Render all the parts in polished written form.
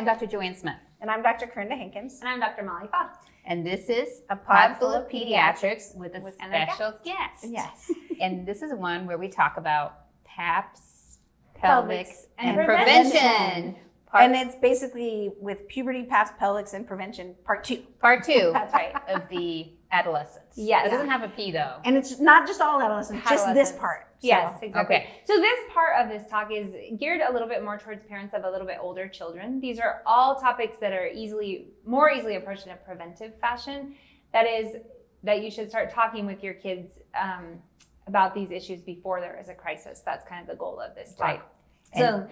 I'm Dr. Joanne Smith. And I'm Dr. Corinda Hankins. And I'm Dr. Molly Fox. And this is A Pod Full of Pediatrics with a special guest. Yes. And this is one where we talk about PAPs, pelvics, and prevention. prevention. And it's basically with puberty, PAPs, pelvics, and prevention, part 2. Part 2. That's right. Of the adolescents. Yes. It doesn't have a P though. And it's not just all adolescents, just this part. Yes, exactly. Okay. So this part of this talk is geared a little bit more towards parents of a little bit older children. These are all topics that are more easily approached in a preventive fashion. That is, that you should start talking with your kids about these issues before there is a crisis. That's kind of the goal of this talk. Right. So,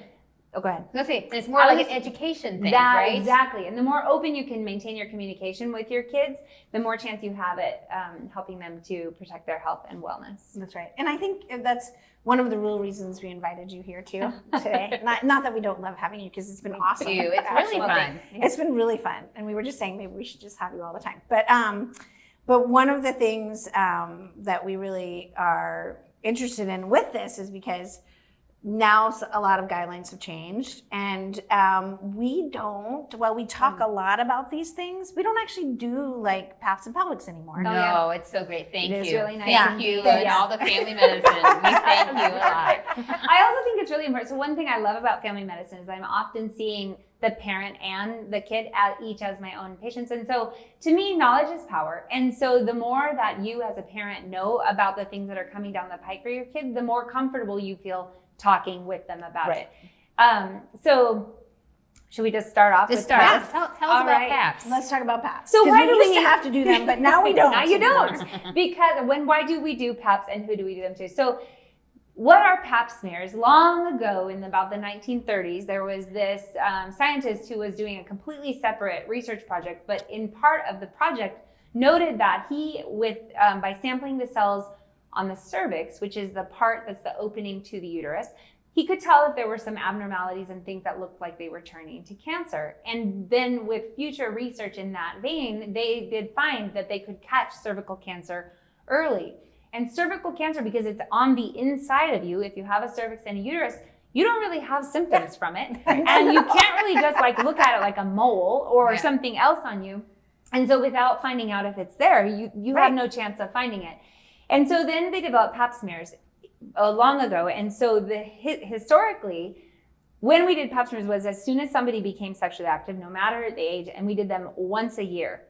go ahead. Let's see. It's more like an education thing, right? Exactly. And the more open you can maintain your communication with your kids, the more chance you have at helping them to protect their health and wellness. That's right. And I think that's one of the real reasons we invited you here too today. Not that we don't love having you, because it's been awesome. It's really fun. It's been really fun. And we were just saying maybe we should just have you all the time. But one of the things that we really are interested in with this is because now a lot of guidelines have changed, and we talk a lot about these things. We don't actually do like PAPs and pelvics anymore. No, it's so great. Thank you. It is really nice. Thank you and all the family medicine. We thank you a lot. I also think it's really important. So one thing I love about family medicine is I'm often seeing the parent and the kid each as my own patients. And so to me, knowledge is power. And so the more that you as a parent know about the things that are coming down the pike for your kid, the more comfortable you feel talking with them about it. So should we just start off? Tell us about PAPs. Let's talk about PAPs. So why do we used to have to do them, but now we don't. Now you don't. Because why do we do PAPs and who do we do them to? So what are PAP smears? Long ago, in about the 1930s, there was this scientist who was doing a completely separate research project, but in part of the project noted that he, by sampling the cells on the cervix, which is the part that's the opening to the uterus, he could tell if there were some abnormalities and things that looked like they were turning to cancer. And then with future research in that vein, they did find that they could catch cervical cancer early. And cervical cancer, because it's on the inside of you, if you have a cervix and a uterus, you don't really have symptoms from it. And you can't really just look at it like a mole or something else on you. And so without finding out if it's there, you have no chance of finding it. And so then they developed PAP smears long ago. And so historically, when we did PAP smears was as soon as somebody became sexually active, no matter the age, and we did them once a year.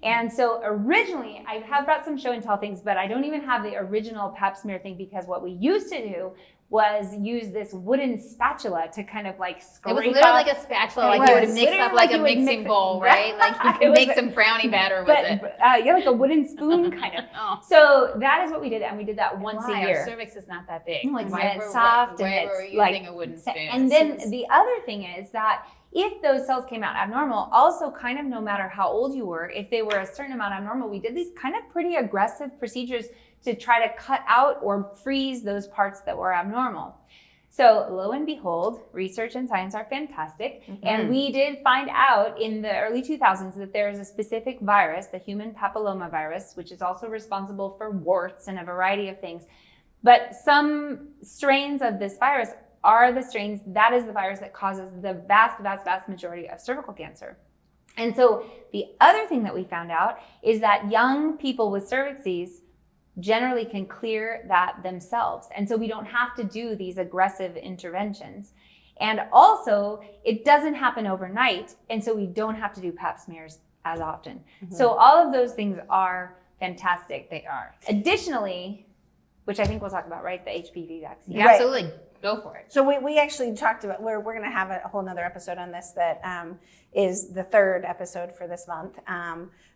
And so originally, I have brought some show and tell things, but I don't even have the original PAP smear thing, because what we used to do was use this wooden spatula to kind of scrape. It was literally like a spatula, you would mix up like a mixing bowl, right? Like you could make some brownie batter with it. Like a wooden spoon kind of. So that is what we did, and we did that once a year. Our cervix is not that big. It's soft, and we're using a wooden spoon. And then the other thing is that if those cells came out abnormal, also kind of no matter how old you were, if they were a certain amount abnormal, we did these kind of pretty aggressive procedures to try to cut out or freeze those parts that were abnormal. So lo and behold, research and science are fantastic. Mm-hmm. And we did find out in the early 2000s that there is a specific virus, the human papillomavirus, which is also responsible for warts and a variety of things. But some strains of this virus are the strains, that is the virus that causes the vast, vast, vast majority of cervical cancer. And so the other thing that we found out is that young people with cervixes generally can clear that themselves. And so we don't have to do these aggressive interventions. And also, it doesn't happen overnight. And so we don't have to do PAP smears as often. Mm-hmm. So all of those things are fantastic. They are. Additionally, which I think we'll talk about, right? The HPV vaccine. Yeah, absolutely. Go for it. So we actually talked about, we're going to have a whole nother episode on this that is the third episode for this month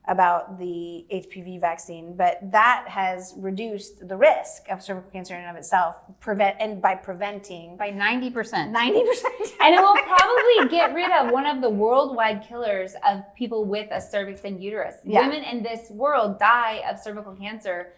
about the HPV vaccine, but that has reduced the risk of cervical cancer in and of itself by preventing by 90%. 90%. And it will probably get rid of one of the worldwide killers of people with a cervix and uterus. Yeah. Women in this world die of cervical cancer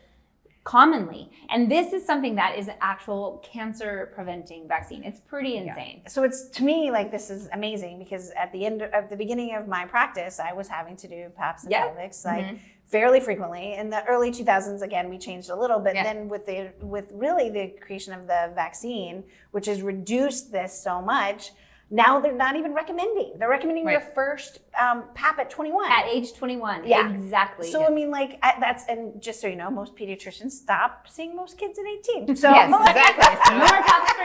commonly. And this is something that is an actual cancer preventing vaccine. It's pretty insane. Yeah. So it's, to me, this is amazing, because at the beginning of my practice, I was having to do PAPs and pelvics fairly frequently. In the early 2000s, again, we changed a little bit. Then with really the creation of the vaccine, which has reduced this so much, now they're not even recommending. They're recommending your Right. first PAP at 21. At age 21. Yeah. Exactly. So I mean, like that's, and just so you know, most pediatricians stop seeing most kids at 18. So Yes, most, exactly. More PAPs for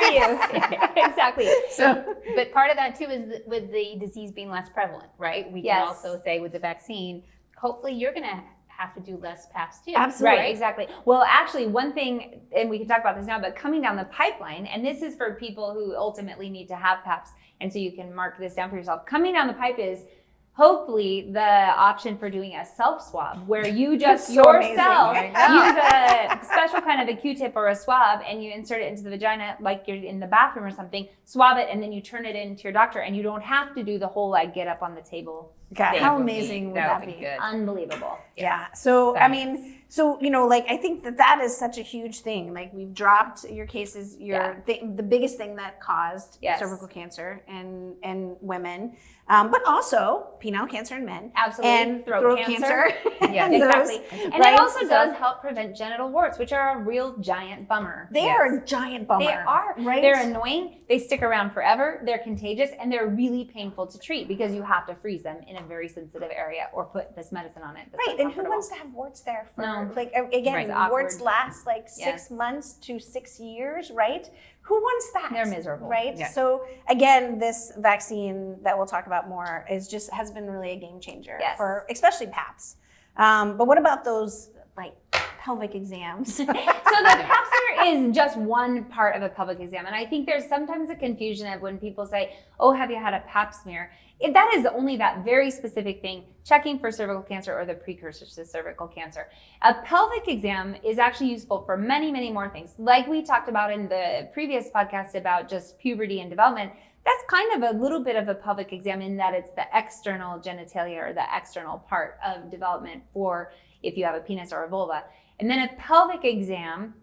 you. Exactly. so But part of that too is with the disease being less prevalent, right? We Yes. can also say with the vaccine, hopefully you're going to have to do less PAPs too. Absolutely. Right, exactly. Well, actually, one thing, and we can talk about this now, but coming down the pipeline, and this is for people who ultimately need to have PAPs, and so you can mark this down for yourself. Coming down the pipe is hopefully the option for doing a self-swab, where you just So yourself amazing. use a special kind of a Q-tip or a swab, and you insert it into the vagina like you're in the bathroom or something, swab it, and then you turn it into your doctor, and you don't have to do the whole like get up on the table. God, thing. how amazing would that be? good. Unbelievable. Yeah. So, I Science. mean, so, you know, like, I think that is such a huge thing. Like, we've dropped your cases, the biggest thing that caused Yes. cervical cancer in women, but also penile cancer in men. Absolutely. And Throat cancer. Yes. Exactly. And right? it also So- does help prevent genital warts, which are a real giant bummer. They are a giant bummer. They are. Right? They're annoying. They stick around forever. They're contagious, and they're really painful to treat because you have to freeze them in a very sensitive area or put this medicine on it. That's Right, and who uncomfortable. wants to have warts there for, No. like, again, Right, it's awkward. warts last like 6 Yes. months to 6 years, right? Who wants that? They're miserable. Right? Yes. So, again, this vaccine that we'll talk about more has been really a game changer Yes. for especially PAPs. But what about those, like, pelvic exams? So the pap smear is just one part of a pelvic exam. And I think there's sometimes a confusion of when people say, oh, have you had a pap smear? That is only that very specific thing, checking for cervical cancer or the precursors to cervical cancer. A pelvic exam is actually useful for many, many more things. Like we talked about in the previous podcast about just puberty and development, that's kind of a little bit of a pelvic exam in that it's the external genitalia or the external part of development for if you have a penis or a vulva. And then a pelvic exam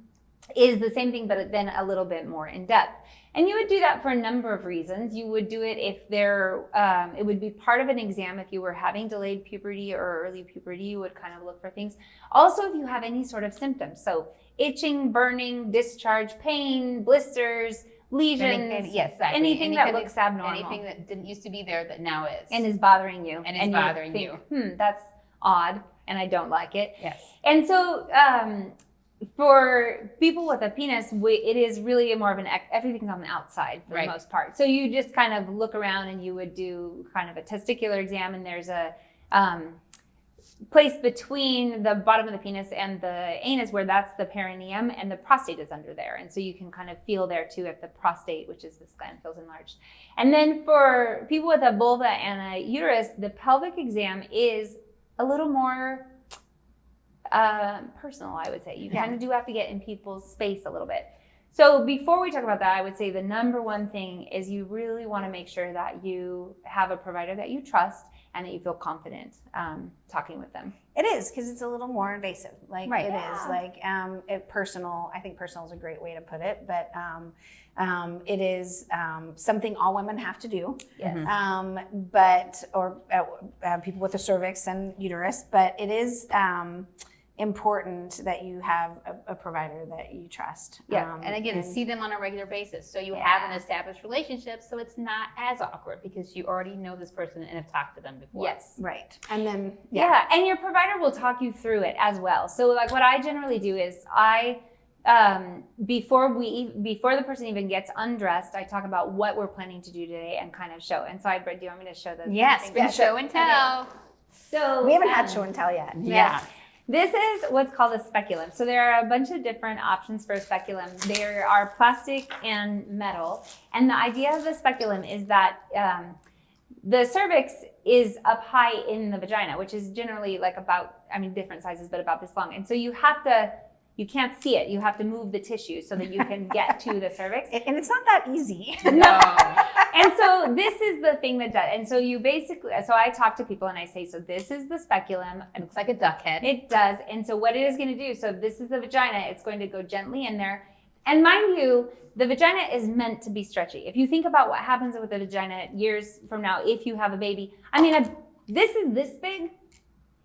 is the same thing, but then a little bit more in depth. And you would do that for a number of reasons. You would do it if it would be part of an exam if you were having delayed puberty or early puberty, you would kind of look for things. Also, if you have any sort of symptoms. So itching, burning, discharge, pain, blisters, lesions, Yes, exactly. anything that looks abnormal. Anything that didn't used to be there that now is. And is bothering you. And is bothering think, that's odd and I don't like it. Yes. And so for people with a penis, it is really more of everything's on the outside for the most part. So you just kind of look around and you would do kind of a testicular exam, and there's a place between the bottom of the penis and the anus where that's the perineum, and the prostate is under there. And so you can kind of feel there too if the prostate, which is this gland, feels enlarged. And then for people with a vulva and a uterus, the pelvic exam is a little more personal, I would say. You kind of do have to get in people's space a little bit. So before we talk about that, I would say the number one thing is you really want to make sure that you have a provider that you trust and that you feel confident talking with them. It is, because it's a little more invasive. Like, Right. it is. Like, personal, I think personal is a great way to put it, but it is something all women have to do. Yes. Or people with a cervix and uterus, but it is important that you have a provider that you trust. Yeah, and again, see them on a regular basis. So you have an established relationship, so it's not as awkward because you already know this person and have talked to them before. Yes. Right. And then, Yeah, and your provider will talk you through it as well. So like what I generally do is before the person even gets undressed, I talk about what we're planning to do today and kind of show. And so do you want me to show the Yes, thing? show and tell. Okay. So we haven't had show and tell yet. Yeah. This is what's called a speculum. So there are a bunch of different options for a speculum. There are plastic and metal. And the idea of the speculum is that the cervix is up high in the vagina, which is generally like different sizes, but about this long. And so you can't see it. You have to move the tissue so that you can get to the cervix. And it's not that easy. No. And so this is the thing that does. And so so I talk to people and I say, so this is the speculum. It looks like a duck head. It does. And so what it is going to do, so this is the vagina. It's going to go gently in there. And mind you, the vagina is meant to be stretchy. If you think about what happens with the vagina years from now, if you have a baby, this is this big.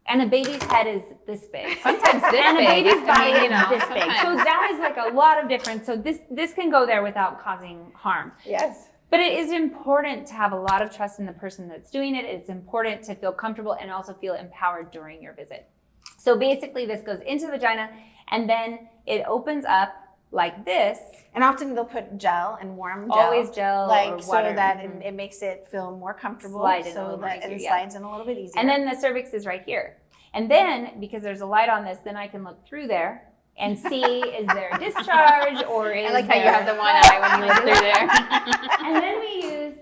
And a baby's head is this big. Sometimes this and big. a baby's body I mean, is this big. sometimes. So that is like a lot of difference. So this can go there without causing harm. Yes. But it is important to have a lot of trust in the person that's doing it. It's important to feel comfortable and also feel empowered during your visit. So basically this goes into the vagina and then it opens up like this. And often they'll put gel and warm gel. Always gel like or water. so that it makes it feel more comfortable. Slide in a so little that easier, it yeah. slides in a little bit easier. And then the cervix is right here. And then, because there's a light on this, then I can look through there and see, is there a discharge or is I like how you there- have the one eye when you look through there. And then we use,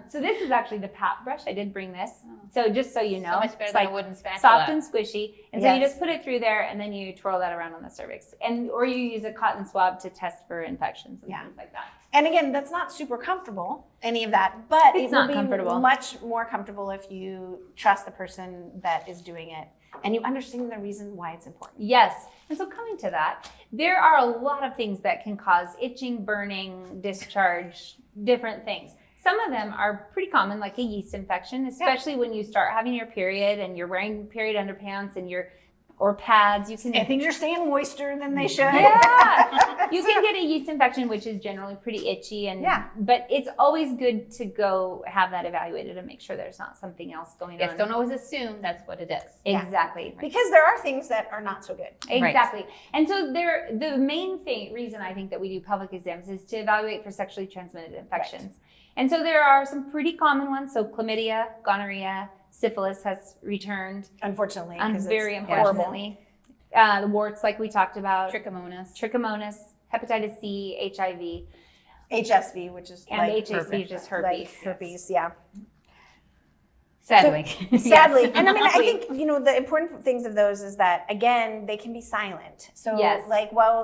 so this is actually the PAP brush. I did bring this. So just so you know, So much better it's than like a wooden spatula. soft and squishy. And so you Yes. just put it through there and then you twirl that around on the cervix. Or you use a cotton swab to test for infections and things like that. And again, that's not super comfortable, any of that, but It's it will not be comfortable. much more comfortable if you trust the person that is doing it and you understand the reason why it's important. Yes. And so coming to that, there are a lot of things that can cause itching, burning, discharge, different things. Some of them are pretty common, like a yeast infection, especially when you start having your period and you're wearing period underpants and or pads. You can And things are staying moister than they should. Yeah, you can get a yeast infection, which is generally pretty itchy, but it's always good to go have that evaluated and make sure there's not something else going Yes, on. don't always assume that's what it is. Exactly. Because there are things that are not so good. Exactly. And so the main reason I think that we do pelvic exams is to evaluate for sexually transmitted infections. And so there are some pretty common ones. So chlamydia, gonorrhea, syphilis has returned. Unfortunately. Very it's unfortunately. The warts, like we talked about. Trichomonas. Hepatitis C, HIV. HSV, which is And like HSV, which is herpes. Like herpes, yeah. Sadly. Sadly. Yes. And I mean, I think, the important things of those is that, again, they can be silent. So Yes.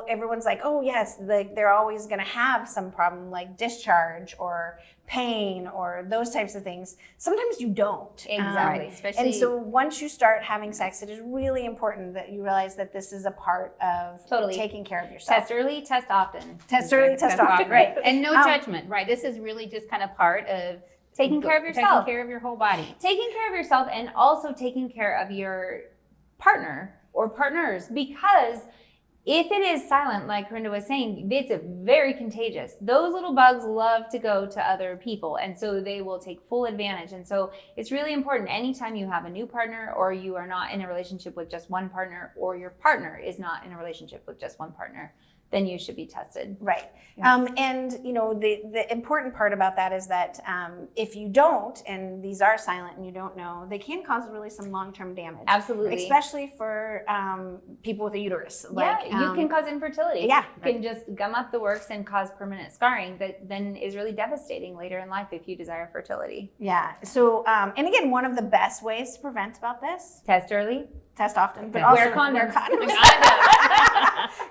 everyone's like, oh yes, they're always going to have some problem like discharge or pain or those types of things. Sometimes you don't. Exactly. Especially, And so once you start having sex, it is really important that you realize that this is a part of taking care of yourself. Test early, test often. Test early, test often. Right. And no judgment, right? This is really just kind of part of Taking care of yourself. Taking care of your whole body. Taking care of yourself and also taking care of your partner or partners, because if it is silent, like Corinda was saying, it's very contagious. Those little bugs love to go to other people, and so they will take full advantage. And so it's really important anytime you have a new partner or you are not in a relationship with just one partner or your partner is not in a relationship with just one partner, then you should be tested. Right. Yeah. And the important part about that is that if you don't, and these are silent and you don't know, they can cause really some long-term damage. Absolutely. Especially for people with a uterus. You can cause infertility. Yeah. You can just gum up the works and cause permanent scarring that then is really devastating later in life if you desire fertility. Yeah. So, and again, one of the best ways to prevent about this, Test early. test often, but Yeah. also Wear condoms.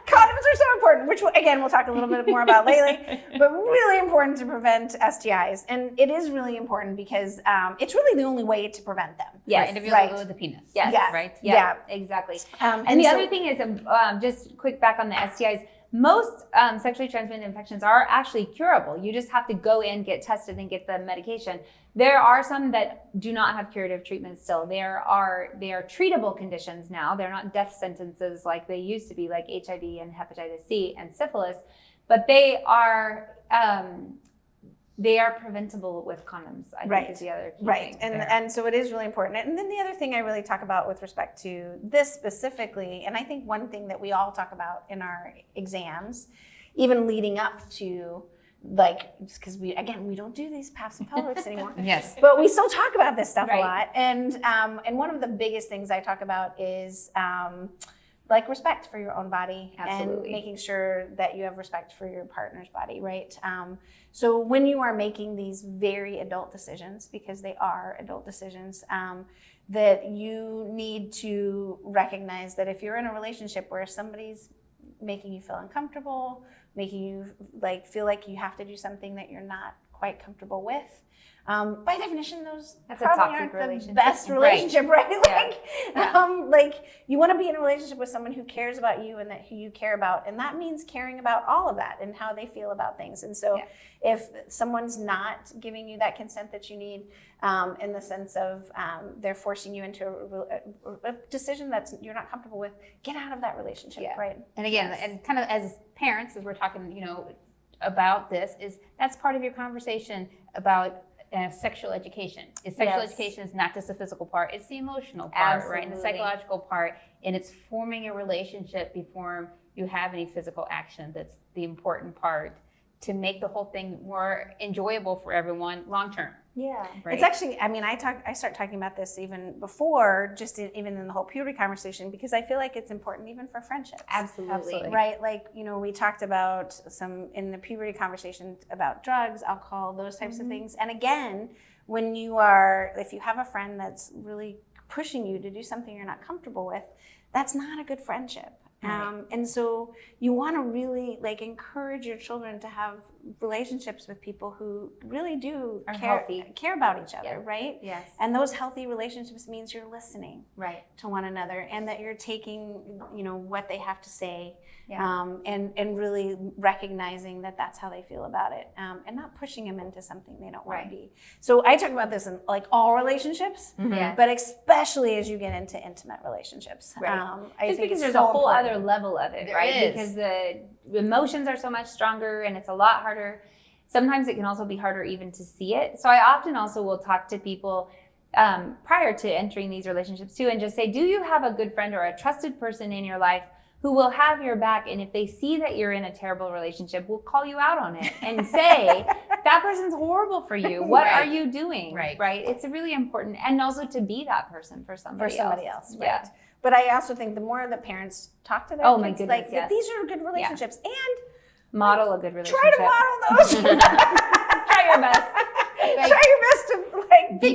Condoms are so important, which again, we'll talk a little bit more about lately, but really important to prevent STIs. And it is really important because it's really the only way to prevent them. Yes. Individual with the penis. Yes. Yeah. Right? Yeah, exactly. And the so- other thing is, just quick back on the STIs, most sexually transmitted infections are actually curable. You just have to go in, get tested, and get the medication. There are some that do not have curative treatment still. They are treatable conditions now. They're not death sentences like they used to be, like HIV and hepatitis C and syphilis, but they are preventable with condoms, I think is the other key Right. thing. And so it is really important. And then the other thing I really talk about with respect to this specifically, and I think one thing that we all talk about in our exams, even leading up to because we don't do these PAPs and pelvics anymore. Yes. But we still talk about this stuff Right. a lot. And one of the biggest things I talk about is respect for your own body. Absolutely. And making sure that you have respect for your partner's body, right? So when you are making these very adult decisions, because they are adult decisions, that you need to recognize that if you're in a relationship where somebody's making you feel uncomfortable, making you feel like you have to do something that you're not quite comfortable with, by definition, That's a probably toxic aren't the relationship. best relationship, right? Yeah. You want to be in a relationship with someone who cares about you and who you care about, and that means caring about all of that and how they feel about things. And so, if someone's not giving you that consent that you need, in the sense of they're forcing you into a decision that you're not comfortable with, get out of that relationship, right? And again, and kind of as parents, as we're talking, about this is that's part of your conversation about sexual education. Sexual education is not just the physical part, it's the emotional part, right? And the psychological part, and it's forming a relationship before you have any physical action. That's the important part to make the whole thing more enjoyable for everyone long term. Yeah, right? It's actually, I mean, I start talking about this even before, just even in the whole puberty conversation, because I feel like it's important even for friendships. Absolutely. Right? Like, you know, we talked about some in the puberty conversation about drugs, alcohol, those types of things. And again, if you have a friend that's really pushing you to do something you're not comfortable with, that's not a good friendship. Right. And so you want to really encourage your children to have relationships with people who really do care about each other, right? Yes. And those healthy relationships means you're listening to one another, and that you're taking, what they have to say, and really recognizing that that's how they feel about it, and not pushing them into something they don't want to be. So I talk about this in all relationships, but especially as you get into intimate relationships. Just because there's a whole other level of it, right? Because the emotions are so much stronger and it's a lot harder. Sometimes it can also be harder even to see it. So I often also will talk to people prior to entering these relationships too, and just say, do you have a good friend or a trusted person in your life who will have your back, and if they see that you're in a terrible relationship, will call you out on it and say, that person's horrible for you. What are you doing? Right. It's really important, and also to be that person for somebody else. Right. Yeah. But I also think the more the parents talk to their kids, my goodness, these are good relationships, and model a good relationship. Try to model those. Try your best. Try your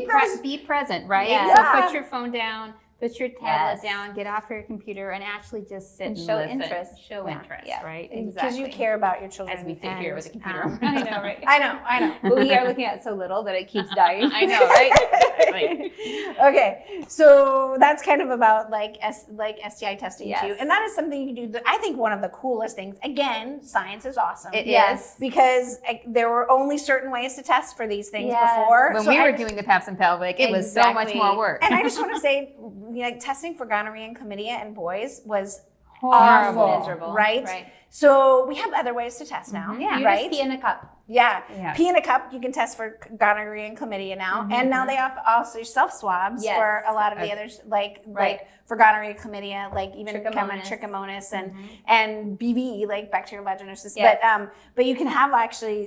best to be present, right? Yeah. So put your phone down, put your tablet down, get off your computer, and actually just sit and show listen. interest. Show interest, right? Because you care about your children. As we sit here with the computer. I know, right? I know. But we are looking at so little that it keeps dying. I know, right? Okay, so that's kind of about STI testing too, and that is something you can do. I think one of the coolest things. Again, science is awesome. It is, because there were only certain ways to test for these things before. When we were doing the PAPs and Pelvic, it was so much more work. And I just want to say, testing for gonorrhea and chlamydia in boys was horrible, awful, miserable, right? So we have other ways to test now, you right? just pee in a cup. Pee in a cup. You can test for gonorrhea and chlamydia now, and now they have also self-swabs for a lot of the others, like for gonorrhea, chlamydia, even trichomonas and BV, bacterial vaginosis. But you can have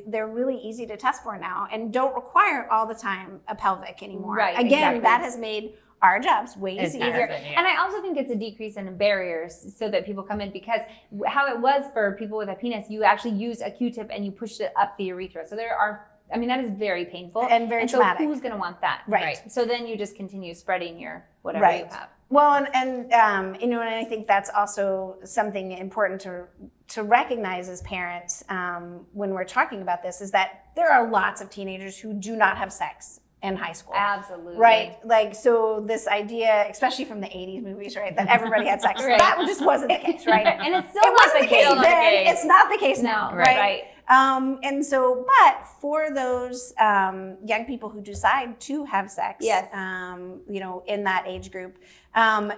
they're really easy to test for now, and don't require all the time a pelvic anymore. Right. Again, that has made our job's way easier. And I also think it's a decrease in barriers so that people come in, because how it was for people with a penis, you actually use a Q-tip and you pushed it up the urethra. So that is very painful. And very traumatic. So who's going to want that? Right. So then you just continue spreading your whatever you have. Well, and I think that's also something important to recognize as parents when we're talking about this, is that there are lots of teenagers who do not have sex in high school. Absolutely. Right? So this idea, especially from the 80s movies, right, that everybody had sex, that just wasn't the case, right? And it's still not the case then. It's not the case now, right? And so, but for those young people who decide to have sex, in that age group,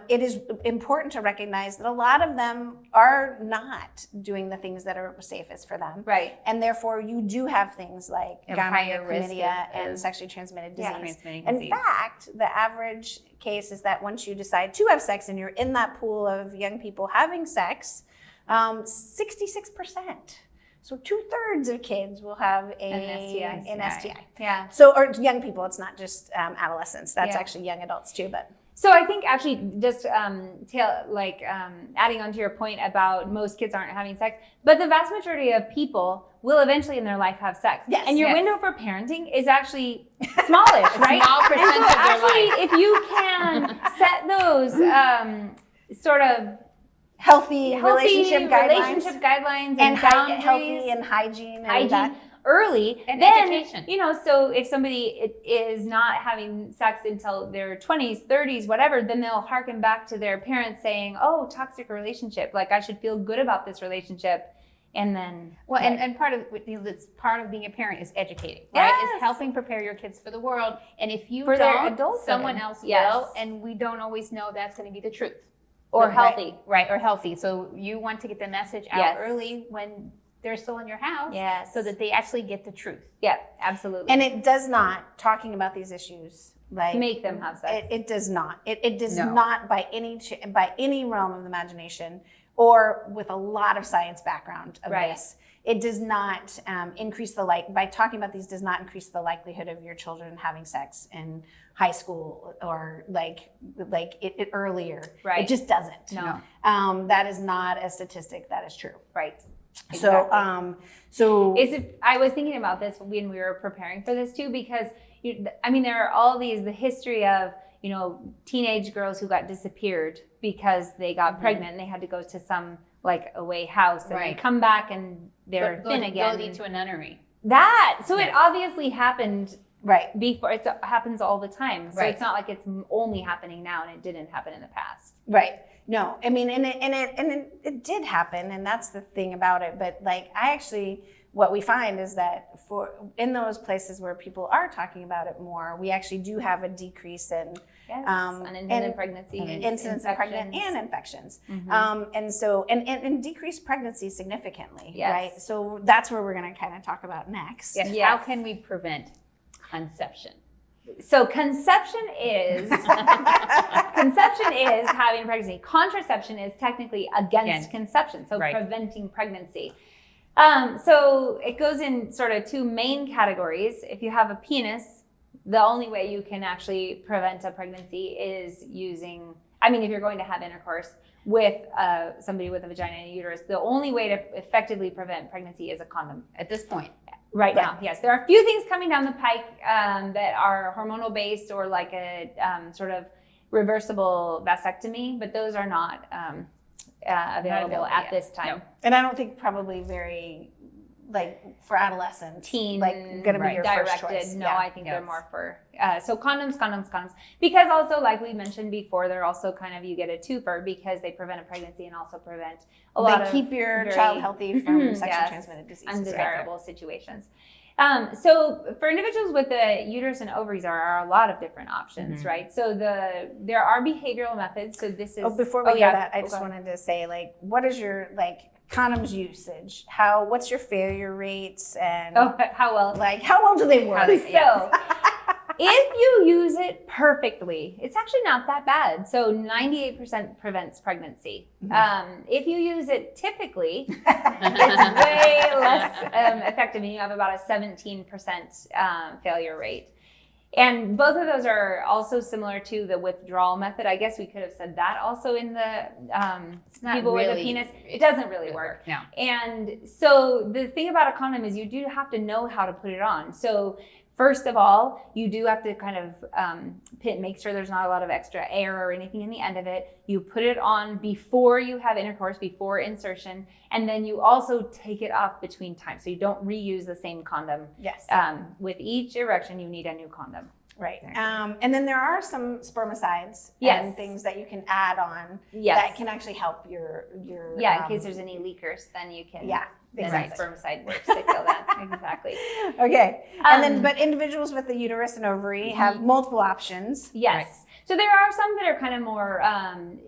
it is important to recognize that a lot of them are not doing the things that are safest for them. Right. And therefore, you do have things like gonorrhea, chlamydia, and sexually transmitted disease. In fact, the average case is that once you decide to have sex and you're in that pool of young people having sex, 66%. So 2/3 of kids will have an STI. Yeah. So, or young people, it's not just adolescents. That's actually young adults too, but. So I think actually just adding on to your point about most kids aren't having sex, but the vast majority of people will eventually in their life have sex. Yes. And your window for parenting is actually smallish, right? Small percentage of their life. If you can set those sort of healthy relationship guidelines and boundaries, healthy and hygiene early, and then education. So if somebody is not having sex until their 20s, 30s, whatever, then they'll harken back to their parents saying, "Oh, toxic relationship. I should feel good about this relationship." And then and part of being a parent is educating, right? Is helping prepare your kids for the world. And if you don't, someone else will, and we don't always know that's going to be the truth. Or healthy. Right, or healthy. So you want to get the message out early when they're still in your house. Yes. So that they actually get the truth. Yeah, absolutely. And it does not, talking about these issues, like make them have sex. it does not. It does No. not by any realm of the imagination or with a lot of science background of Right. this. It does not increase by talking about these does not increase the likelihood of your children having sex in high school or like it earlier. Right. It just doesn't. No. That is not a statistic that is true. Right. So, so I was thinking about this when we were preparing for this too, because there are all the history of, teenage girls who got disappeared because they got pregnant and they had to go to some like away house and then come back and they're thin again. Go to a nunnery. It obviously happened right. before. It happens all the time. So Right. it's not like it's only happening now and it didn't happen in the past. Right. No, I mean, and it did happen, and that's the thing about it. But like, what we find is that in those places where people are talking about it more, we actually do have a decrease in unintended pregnancy, incidents of pregnant and infections, and decreased pregnancy significantly. Yes. Right. So that's where we're going to kind of talk about next. Yes. Yes. How can we prevent conception? So conception is having pregnancy. Contraception is technically against conception, so preventing pregnancy. So it goes in sort of two main categories. If you have a penis, the only way you can actually prevent a pregnancy is using, if you're going to have intercourse with somebody with a vagina and a uterus, the only way to effectively prevent pregnancy is a condom. At this point. Right now, yes. There are a few things coming down the pike that are hormonal based or like a sort of reversible vasectomy, but those are not available at this time. No. And I don't think probably very, for adolescents, teen, going to be your directed. first choice. No, I think they're more for, so condoms. Because also, like we mentioned before, they're also kind of, you get a twofer because they prevent a pregnancy and also prevent They keep your child healthy from sexually transmitted diseases. Undesirable situations. So for individuals with the uterus and ovaries, there are a lot of different options, right? So there are behavioral methods. So this is. Before we get that, I just wanted to say, what is your condoms usage? What's your failure rates and how well do they work? So if you use it perfectly, it's actually not that bad. So 98% prevents pregnancy. If you use it typically, it's way less effective, and you have about a 17% failure rate. And both of those are also similar to the withdrawal method. I guess we could have said that also in the people with a penis. It doesn't really work. No. And so the thing about a condom is you do have to know how to put it on. So first of all, you do have to kind of make sure there's not a lot of extra air or anything in the end of it. You put it on before you have intercourse, before insertion, and then you also take it off between times. So you don't reuse the same condom. Yes. With each erection, you need a new condom. Right. And then there are some spermicides and things that you can add on that can actually help your in case there's any leakers, then you can. Yeah. Exactly. Spermicide works to kill that. Exactly. Okay. And then, but individuals with the uterus and ovary have multiple options. Yes. Right. So there are some that are kind of more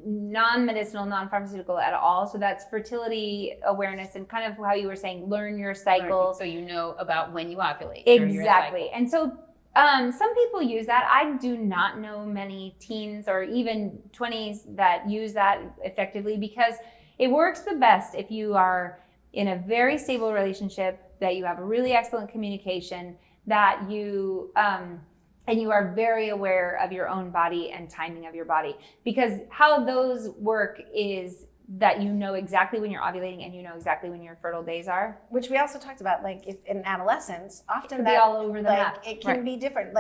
non-medicinal, non-pharmaceutical at all. So that's fertility awareness and kind of how you were saying, learn your cycle. So you know about when you ovulate. Exactly. And so some people use that. I do not know many teens or even 20s that use that effectively because it works the best if you are in a very stable relationship, that you have a really excellent communication, that you and you are very aware of your own body and timing of your body. Because how those work is that you know exactly when you're ovulating and you know exactly when your fertile days are. Which we also talked about, if in adolescence, often it can be all over the map. It can be different.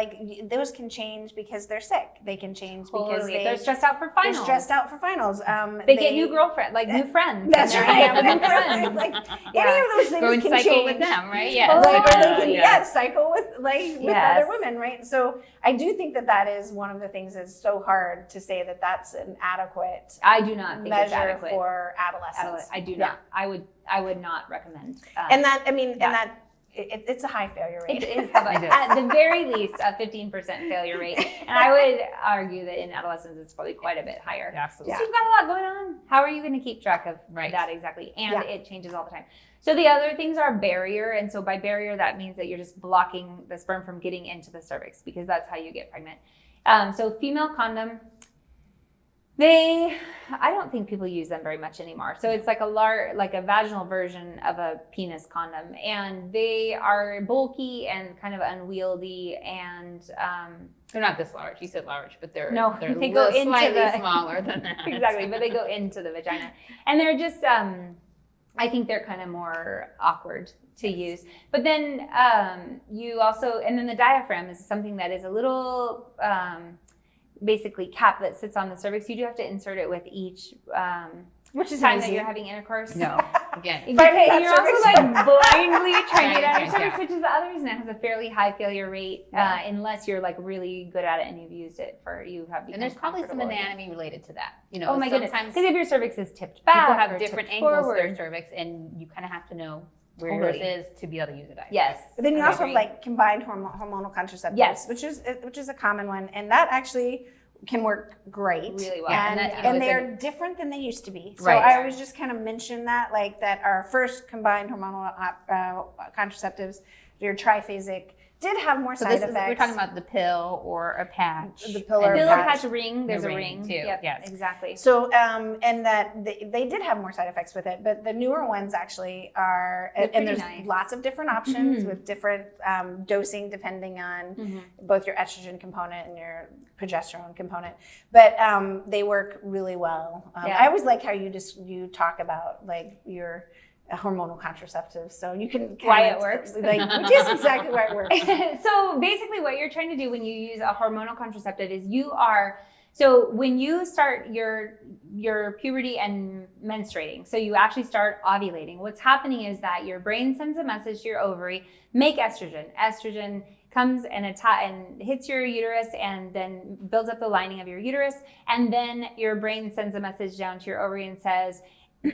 Those can change because they're sick. They can change because they're stressed out for finals. They're stressed out for finals. They get new girlfriend, new friends. That's right. New friends. Any of those things Go and can cycle change with them, right? Or they can cycle with other women, right? So I do think that is one of the things that's so hard to say that that's an adequate. I do not think it's adequate for adolescents. I do not. I would not recommend. And that it's a high failure rate. It is at the very least a 15% failure rate. And I would argue that in adolescents it's probably quite a bit higher. Absolutely. So you've got a lot going on. How are you going to keep track of that exactly? And it changes all the time. So the other things are barrier. And so by barrier, that means that you're just blocking the sperm from getting into the cervix, because that's how you get pregnant. So female condom, I don't think people use them very much anymore. So it's like a vaginal version of a penis condom, and they are bulky and kind of unwieldy, and they're not this large. You said large, but they're they go into slightly smaller than that. Exactly, but they go into the vagina, and they're just I think they're kind of more awkward to use. But then you also, and then the diaphragm is something that is a little basically cap that sits on the cervix. You do have to insert it with each which is time easy. that you're having intercourse. No, again. But you're also like blindly trying to get out of Yeah. cervix, which is the other reason it has a fairly high failure rate, unless you're like really good at it and you've used it And there's probably some anatomy related to that. Oh my goodness. Sometimes Because if your cervix is tipped back, people have or different tipped angles forward, to their cervix, and you kind of have to know where yours is to be able to use a diaphragm. Yes. But then you I also have agree. like combined hormonal contraceptives, Yes. which is a common one, and that actually can work great Really well. and they're different than they used to be. So Right. I always just kind of mention that, like that our first combined hormonal contraceptives, your triphasic, did have more So side this is, effects. we're talking about the pill or a patch. The pill or And Pill then or patch. patch ring, there's The a ring, ring. too. Yep, Yes. exactly. So, and that they did have more side effects with it, but the newer ones actually are, They're and pretty there's nice. lots of different options Mm-hmm. with different dosing depending on both your estrogen component and your progesterone component. But they work really well. Yeah. I always like how you talk about like your hormonal contraceptives, so you can Why it works. like which is exactly why it works. So basically what you're trying to do when you use a hormonal contraceptive is so when you start your puberty and menstruating, so you actually start ovulating, what's happening is that your brain sends a message to your ovary, make estrogen. Estrogen comes and hits your uterus and then builds up the lining of your uterus, and then your brain sends a message down to your ovary and says,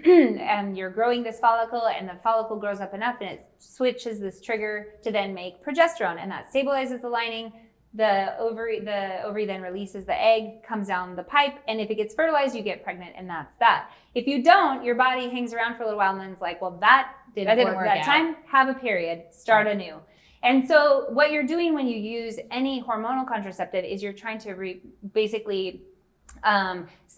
and you're growing this follicle, and the follicle grows up enough and it switches this trigger to then make progesterone, and that stabilizes the lining. The ovary then releases the egg, comes down the pipe, and if it gets fertilized, you get pregnant, and that's that. If you don't, your body hangs around for a little while and then it's like, well, that didn't work that out. time. Have a period, start anew. And so what you're doing when you use any hormonal contraceptive is you're trying to basically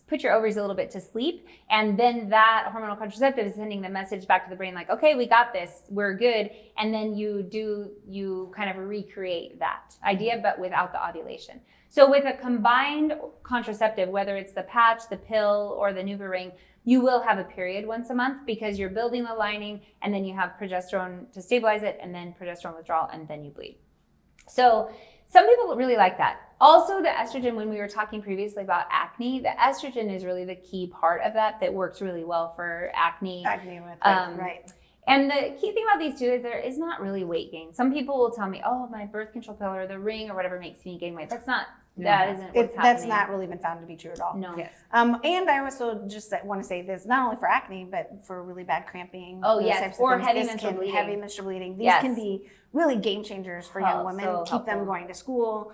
put your ovaries a little bit to sleep, and then that hormonal contraceptive is sending the message back to the brain like, okay, we got this, we're good. And then you kind of recreate that idea, but without the ovulation. So with a combined contraceptive, whether it's the patch, the pill, or the NuvaRing, you will have a period once a month because you're building the lining, and then you have progesterone to stabilize it, and then progesterone withdrawal, and then you bleed. So some people really like that. Also, the estrogen, when we were talking previously about acne, the estrogen is really the key part of that works really well for acne. Acne with it, right. And the key thing about these two is there is not really weight gain. Some people will tell me, oh, my birth control pill or the ring or whatever makes me gain weight. That isn't what's happening. That's not really been found to be true at all. No. Yes. And I also just want to say this, not only for acne, but for really bad cramping. Oh, those yes, types of or things. heavy menstrual bleeding. Heavy menstrual bleeding. These Yes. can be really game changers for young women. so Keep them helpful. going to school,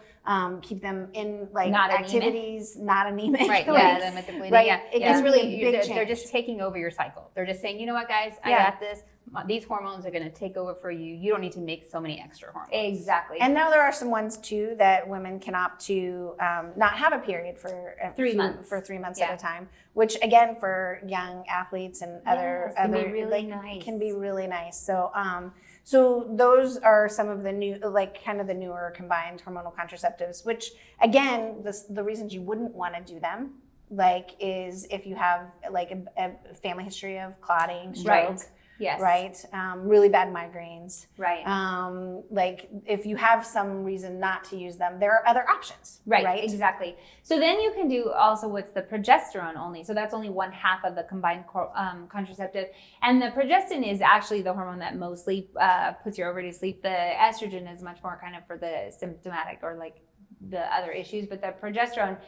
keep them in like Not anemic. activities, not anemic. Right, like, yeah, then with the bleeding, right? yeah. It It's can really, be a big they're change. just taking over your cycle. They're just saying, you know what, guys, I Yeah. got this. These hormones are going to take over for you. You don't need to make so many extra hormones. Exactly. And now there are some ones too that women can opt to not have a period for 3 months. For 3 months Yeah. at a time, which again for young athletes and other can be other really like, nice. can be really nice. So so those are some of the new, like kind of the newer combined hormonal contraceptives, which again, the reasons you wouldn't want to do them like is if you have like a family history of clotting, stroke. Right. Yes. Right. Really bad migraines. Right. Like if you have some reason not to use them, there are other options. Right, exactly. So then you can do also what's the progesterone only. So that's only 1/2 of the combined contraceptive. And the progestin is actually the hormone that mostly puts your ovary to sleep. The estrogen is much more kind of for the symptomatic or like the other issues. But the progesterone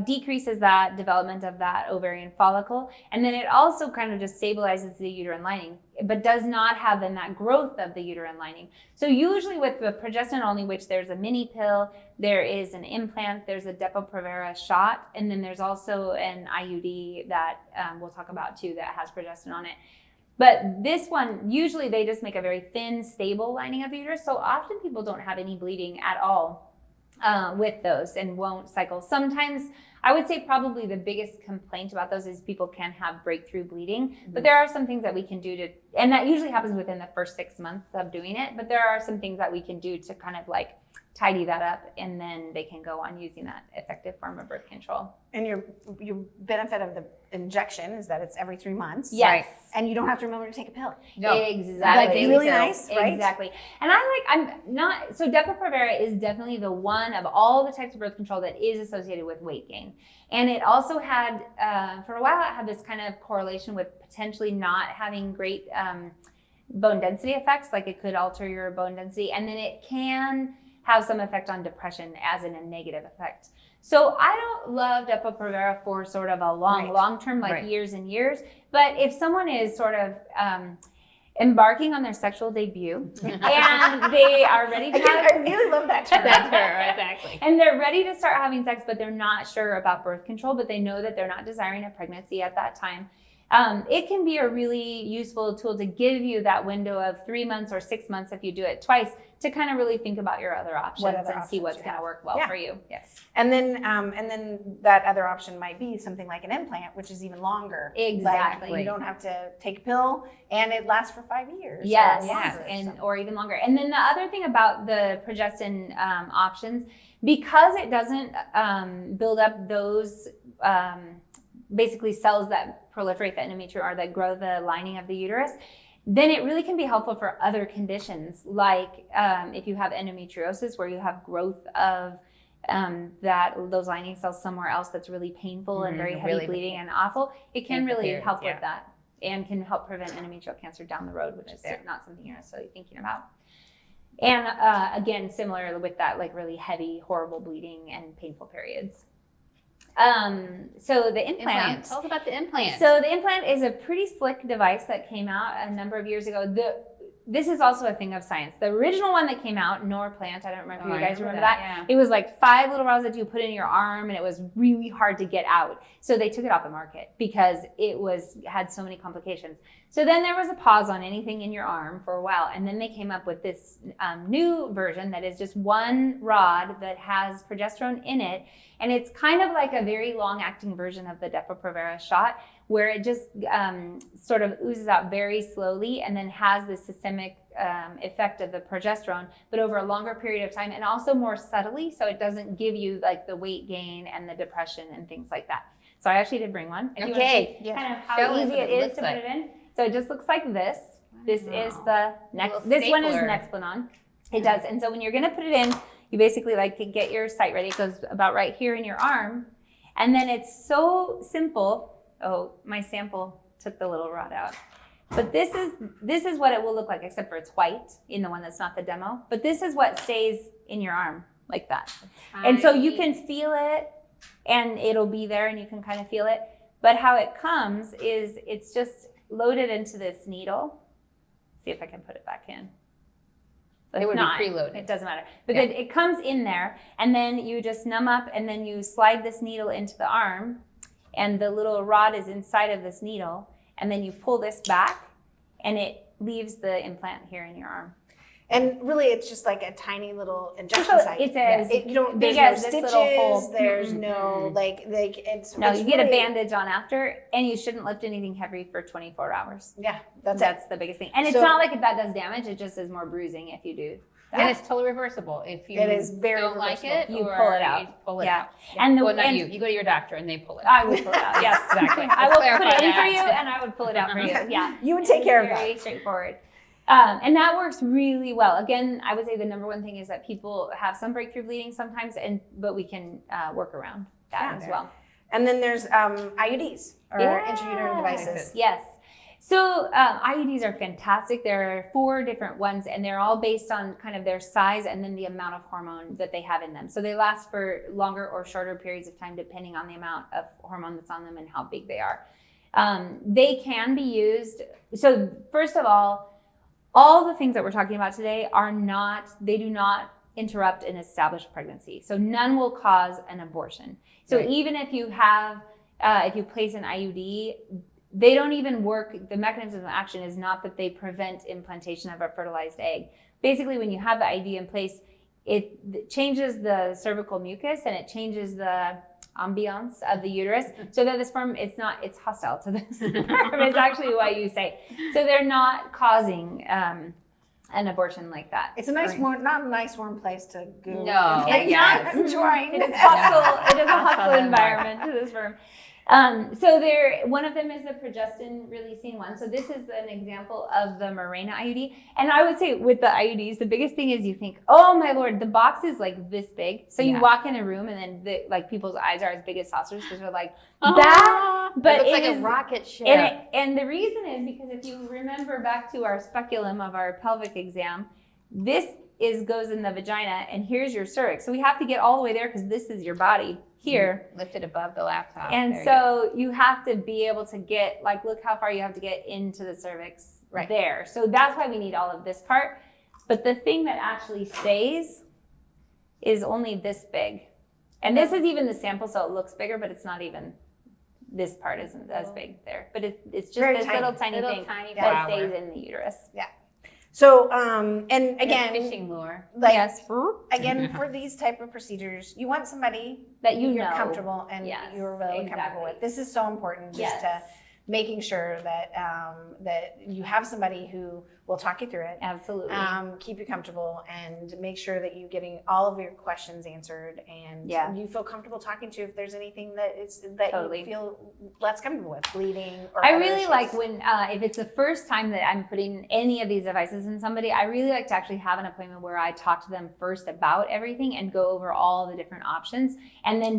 decreases that development of that ovarian follicle. And then it also kind of just stabilizes the uterine lining, but does not have then that growth of the uterine lining. So usually with the progestin only, which there's a mini pill, there is an implant, there's a Depo-Provera shot, and then there's also an IUD that we'll talk about too that has progestin on it. But this one, usually they just make a very thin, stable lining of the uterus. So often people don't have any bleeding at all with those and won't cycle. Sometimes I would say probably the biggest complaint about those is people can have breakthrough bleeding, but there are some things that we can do to, and that usually happens within the first 6 months of doing it, but there are some things that we can do to kind of like tidy that up, and then they can go on using that effective form of birth control. And your benefit of the injection is that it's every 3 months. Yes. Right. And you don't have to remember to take a pill. No. Exactly. Like, really nice, right? Exactly. And so Depo-Provera is definitely the one of all the types of birth control that is associated with weight gain. And it also had, for a while, it had this kind of correlation with potentially not having great bone density effects, like it could alter your bone density. And then it can have some effect on depression as in a negative effect. So I don't love Depo-Provera for sort of a long-term, like years and years. But if someone is sort of embarking on their sexual debut and they are ready to I really love that term. That's her, exactly. and they're ready to start having sex, but they're not sure about birth control, but they know that they're not desiring a pregnancy at that time. It can be a really useful tool to give you that window of 3 months or 6 months if you do it twice to kind of really think about your other options and see what's going to work well for you. Yes. And then that other option might be something like an implant, which is even longer. Exactly. Like you don't have to take a pill, and it lasts for 5 years. Yes, or or even longer. And then the other thing about the progestin options, because it doesn't build up those basically cells that proliferate the endometrium or that grow the lining of the uterus, then it really can be helpful for other conditions, like if you have endometriosis, where you have growth of those lining cells somewhere else that's really painful and very heavy bleeding and awful. It can really help with that and can help prevent endometrial cancer down the road, which is not something you're necessarily thinking about. And again, similar with that, like really heavy, horrible bleeding and painful periods. So the implant. Tell us about the implant. So the implant is a pretty slick device that came out a number of years ago. This is also a thing of science. The original one that came out, Norplant, I don't remember if you guys remember that. Yeah. It was like 5 little rods that you put in your arm, and it was really hard to get out. So they took it off the market because it had so many complications. So then there was a pause on anything in your arm for a while, and then they came up with this new version that is just one rod that has progesterone in it, and it's kind of like a very long-acting version of the Depo-Provera shot, where it just sort of oozes out very slowly and then has the systemic effect of the progesterone, but over a longer period of time and also more subtly, so it doesn't give you like the weight gain and the depression and things like that. So I actually did bring one. If you want to see kind of how easy it is to put it in. So it just looks like this. This is the next. This one is Nexplanon. It does. And so when you're going to put it in, you basically like get your site ready. It goes about right here in your arm. And then it's so simple. Oh, my sample took the little rod out. But this is what it will look like, except for it's white in the one that's not the demo. But this is what stays in your arm like that. And so you can feel it, and it'll be there, and you can kind of feel it. But how it comes is it's just loaded into this needle. See if I can put it back in. It would be preloaded. It doesn't matter. But then it comes in there, and then you just numb up, and then you slide this needle into the arm, and the little rod is inside of this needle, and then you pull this back, and it leaves the implant here in your arm. And really, it's just like a tiny little injection site. It's there's no stitches. There's no it's no. You get a bandage on after, and you shouldn't lift anything heavy for 24 hours. Yeah, that's the biggest thing. And it's not like if that does damage; it just is more bruising if you do. And it's totally reversible. If you don't like it, you pull it out. You pull it out. And you go to your doctor and they pull it out. I would pull it out. Yes, exactly. I will put it in for you, and I would pull it out for you. Yeah, you would take care of that. Very straightforward. And that works really well. Again, I would say the number one thing is that people have some breakthrough bleeding sometimes, but we can work around that as well. And then there's IUDs or intrauterine devices. Yes. So IUDs are fantastic. There are 4 different ones, and they're all based on kind of their size and then the amount of hormone that they have in them. So they last for longer or shorter periods of time depending on the amount of hormone that's on them and how big they are. They can be used. So first of all the things that we're talking about today they do not interrupt an established pregnancy. So none will cause an abortion. So even if you have, if you place an IUD, they don't even work. The mechanism of action is not that they prevent implantation of a fertilized egg. Basically, when you have the IUD in place, it changes the cervical mucus and it changes the ambiance of the uterus so that the sperm, it's hostile to the sperm is actually what you say. So they're not causing an abortion like that. It's a nice, not a nice warm place to go. No, it's not enjoying. It's hostile. It is a hostile environment to the sperm. So one of them is the progestin releasing one. So this is an example of the Mirena IUD. And I would say with the IUDs, the biggest thing is you think, oh my Lord, the box is like this big. So you walk in a room and then people's eyes are as big as saucers because they're like, that, but it looks like a rocket ship. And the reason is because if you remember back to our speculum of our pelvic exam, this goes in the vagina and here's your cervix. So we have to get all the way there because this is your body here. Lifted above the laptop. And so you have to be able to get, look how far you have to get into the cervix there. So that's why we need all of this part. But the thing that actually stays is only this big. And this is even the sample, so it looks bigger, but it's not even, this part isn't as big there. But it's just this little tiny thing that stays in the uterus. Yeah. So, and again, fishing lure. Yes. Again, for these type of procedures, you want somebody that you're comfortable and you're really comfortable with. This is so important, just to making sure that that you have somebody who will talk you through it. Absolutely. Keep you comfortable and make sure that you're getting all of your questions answered and you feel comfortable talking to if there's anything that you feel less comfortable with, bleeding or I really like when, if it's the first time that I'm putting any of these devices in somebody, I really like to actually have an appointment where I talk to them first about everything and go over all the different options and then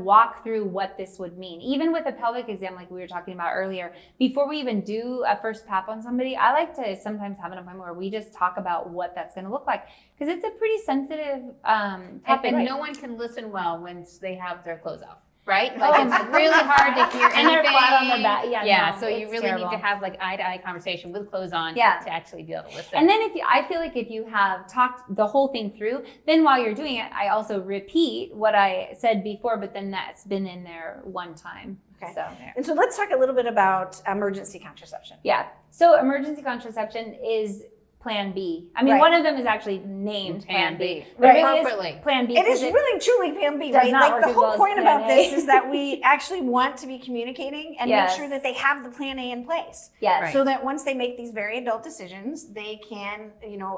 walk through what this would mean. Even with a pelvic exam, like we were talking about earlier, before we even do a first PAP on somebody, I like to sometimes have an appointment where we just talk about what that's going to look like because it's a pretty sensitive topic. And no one can listen well when they have their clothes off, right? It's really hard to hear anything. And they're flat on the back. So you really need to have eye-to-eye conversation with clothes on to actually be able to listen. And then I feel like if you have talked the whole thing through, then while you're doing it, I also repeat what I said before, but then that's been in there one time. Okay. And so let's talk a little bit about emergency contraception. Yeah. So emergency contraception is Plan B. I mean, one of them is actually named Plan B. Right. Appropriately. Plan B. It is really truly Plan B, right? Like the whole point about this is that we actually want to be communicating and make sure that they have the Plan A in place. Yes. So that once they make these very adult decisions, they can,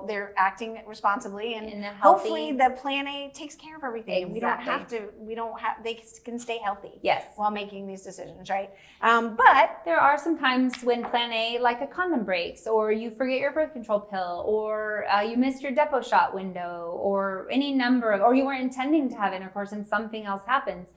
they're acting responsibly and hopefully the Plan A takes care of everything. Exactly. They can stay healthy. Yes. While making these decisions, right? But there are some times when Plan A, like a condom breaks, or you forget your birth control pill, or you missed your depot shot window, or any number of, or you weren't intending to have intercourse and something else happens.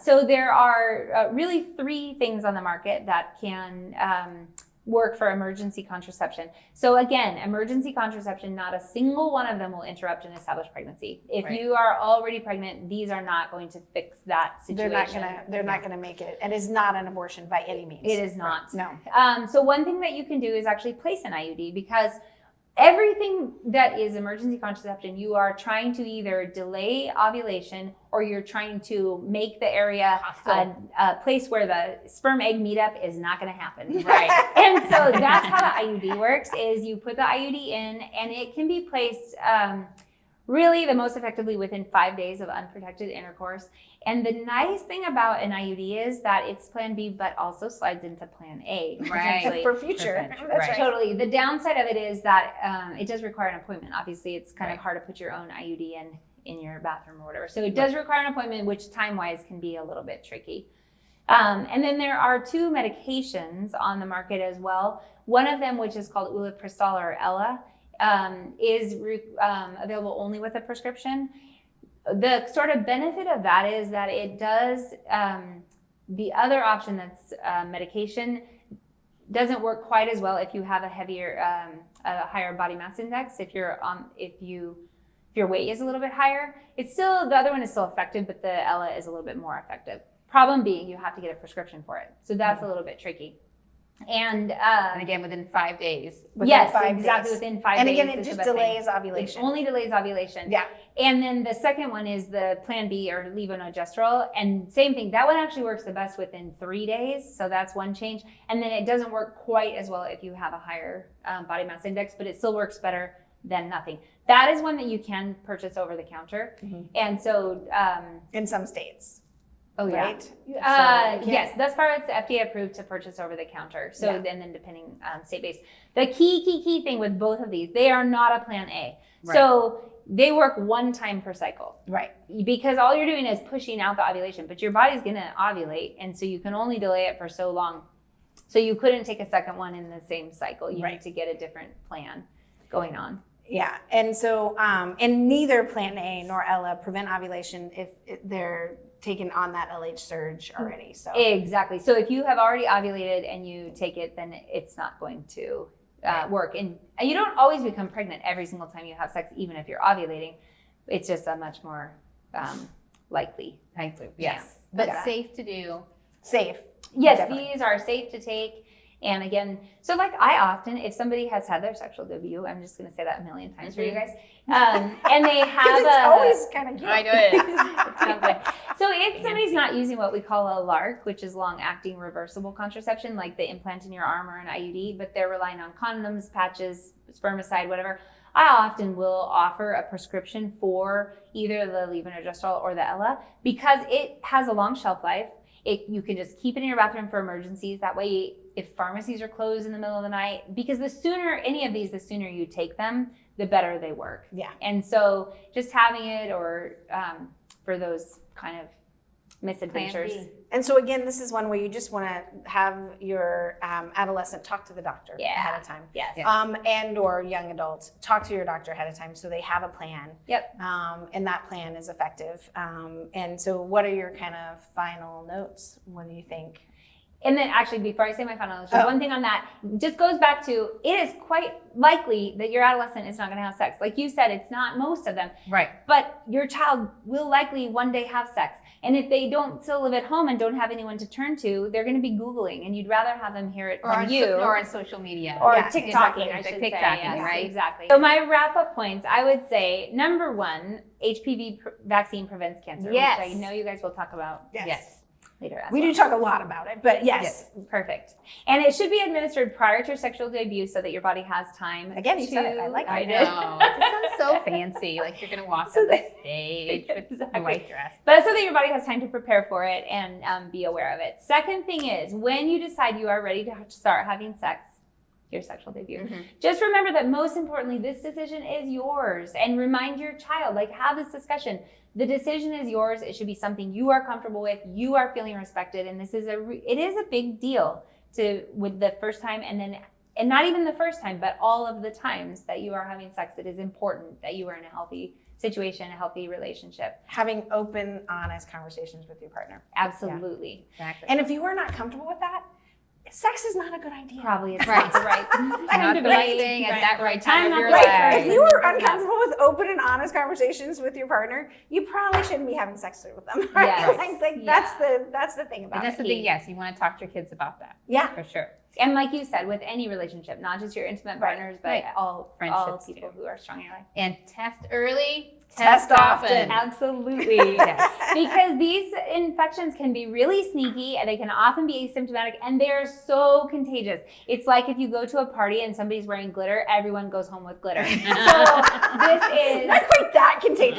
So there are really 3 things on the market that can work for emergency contraception. So again, emergency contraception, not a single one of them will interrupt an established pregnancy. If you are already pregnant, these are not going to fix that situation. They're not gonna make it. It is not an abortion by any means. It is not. No. So one thing that you can do is actually place an IUD because everything that is emergency contraception, you are trying to either delay ovulation or you're trying to make the area a place where the sperm egg meetup is not going to happen. Right. And so that's how the IUD works is you put the IUD in and it can be placed really the most effectively within 5 days of unprotected intercourse. And the nice thing about an IUD is that it's Plan B, but also slides into Plan A. Right. For future. That's right. Totally. The downside of it is that it does require an appointment. Obviously, it's kind of hard to put your own IUD in your bathroom or whatever. So it does require an appointment, which time-wise can be a little bit tricky. And then there are 2 medications on the market as well. One of them, which is called ulipristal or Ella, is available only with a prescription. The sort of benefit of that is that it does, the other option that's medication doesn't work quite as well if you have a higher body mass index. If your weight is a little bit higher, the other one is still effective, but the Ella is a little bit more effective. Problem being, you have to get a prescription for it. So that's a little bit tricky. And again, within 5 days. Yes, exactly, within 5 days. And again, it just delays ovulation. It only delays ovulation. Yeah. And then the second one is the Plan B or levonorgestrel. And same thing, that one actually works the best within 3 days. So that's one change. And then it doesn't work quite as well if you have a higher body mass index, but it still works better than nothing. That is one that you can purchase over the counter. And so in some states. Oh, right? Yes, thus far it's FDA approved to purchase over the counter. So and then depending state-based. The key thing with both of these, they are not a Plan A. Right. So they work one time per cycle. Right. Because all you're doing is pushing out the ovulation, but your body's going to ovulate, and so you can only delay it for so long. So you couldn't take a second one in the same cycle. You need to get a different plan going on. Yeah, and so and neither Plan A nor Ella prevent ovulation if they're taken on that LH surge already. So exactly. So if you have already ovulated and you take it, then it's not going to work. And you don't always become pregnant every single time you have sex, even if you're ovulating. It's just a much more likely. Yes, but safe to do. Safe. Yes, definitely. These are safe to take. And again, so like I often, if somebody has had their sexual debut, I'm just going to say that a million times for you guys, and they have it's always kind of cute. I know it is. It sounds like. So if somebody's not using what we call a LARC, which is long-acting reversible contraception, like the implant in your arm or an IUD, but they're relying on condoms, patches, spermicide, whatever, I often will offer a prescription for either the levonorgestrel or the Ella because it has a long shelf life. You can just keep it in your bathroom for emergencies. That way, if pharmacies are closed in the middle of the night, because the sooner you take them, the better they work. Yeah. And so just having it or for those kind of misadventures. And so again, this is one where you just want to have your adolescent talk to the doctor ahead of time. Yes. And or young adults, talk to your doctor ahead of time so they have a plan. Yep. And that plan is effective. And so what are your kind of final notes? What do you think? And then actually, before I say my final notes, one thing on that just goes back to, it is quite likely that your adolescent is not going to have sex. Like you said, it's not most of them. Right. But your child will likely one day have sex. And if they don't still live at home and don't have anyone to turn to, they're going to be Googling, and you'd rather have them hear it from you. Or on social media. Or TikToking, I should say. Yes, right? Exactly. So my wrap-up points, I would say, number one, HPV vaccine prevents cancer, which I know you guys will talk about. Yes. Later as we do talk a lot about it, but yes. Perfect. And it should be administered prior to your sexual debut so that your body has time. Again, you said it. I like it. I know. It sounds so fancy. Like you're going to walk on the stage with a white dress. But so that your body has time to prepare for it and be aware of it. Second thing is, when you decide you are ready to start having sex, your sexual debut, just remember that most importantly, this decision is yours. And remind your child, have this discussion. The decision is yours. It should be something you are comfortable with. You are feeling respected, and this is it is a big deal with the first time, and not even the first time, but all of the times that you are having sex. It is important that you are in a healthy situation, a healthy relationship. Having open, honest conversations with your partner. Absolutely. Yeah. Exactly. And if you are not comfortable with that, sex is not a good idea. Probably it's not the right time not to the be right thing at that right time of your Right. life. If you are uncomfortable with open and honest conversations with your partner, you probably shouldn't be having sex with them. Right? Yes. That's the thing about And that's it. the thing, yes, you want to talk to your kids about that. Yeah. For sure. And like you said, with any relationship, not just your intimate partners, but all friendships people who are strong in your life. And test early, Test often. Absolutely. Because these infections can be really sneaky, and they can often be asymptomatic, and they're so contagious. It's like if you go to a party and somebody's wearing glitter, everyone goes home with glitter. So this is not quite that contagious.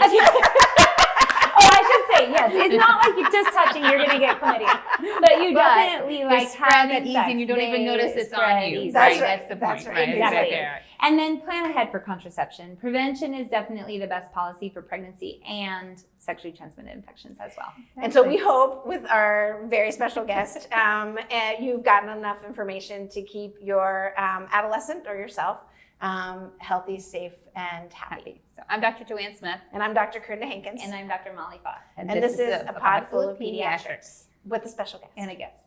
Oh, I should say, yes. It's not like you're just touching, you're going to get chlamydia. But you definitely spread that easy and you don't even notice it's on you. That's right. That's the point. Right. Exactly. And then plan ahead for contraception. Prevention is definitely the best policy for pregnancy and sexually transmitted infections as well. And so we hope with our very special guest, you've gotten enough information to keep your adolescent or yourself healthy, safe, and happy. So I'm Dr. Joanne Smith. And I'm Dr. Corinna Hankins. And I'm Dr. Molly Foss. And this is a pod full of pediatrics with a special guest. And a guest.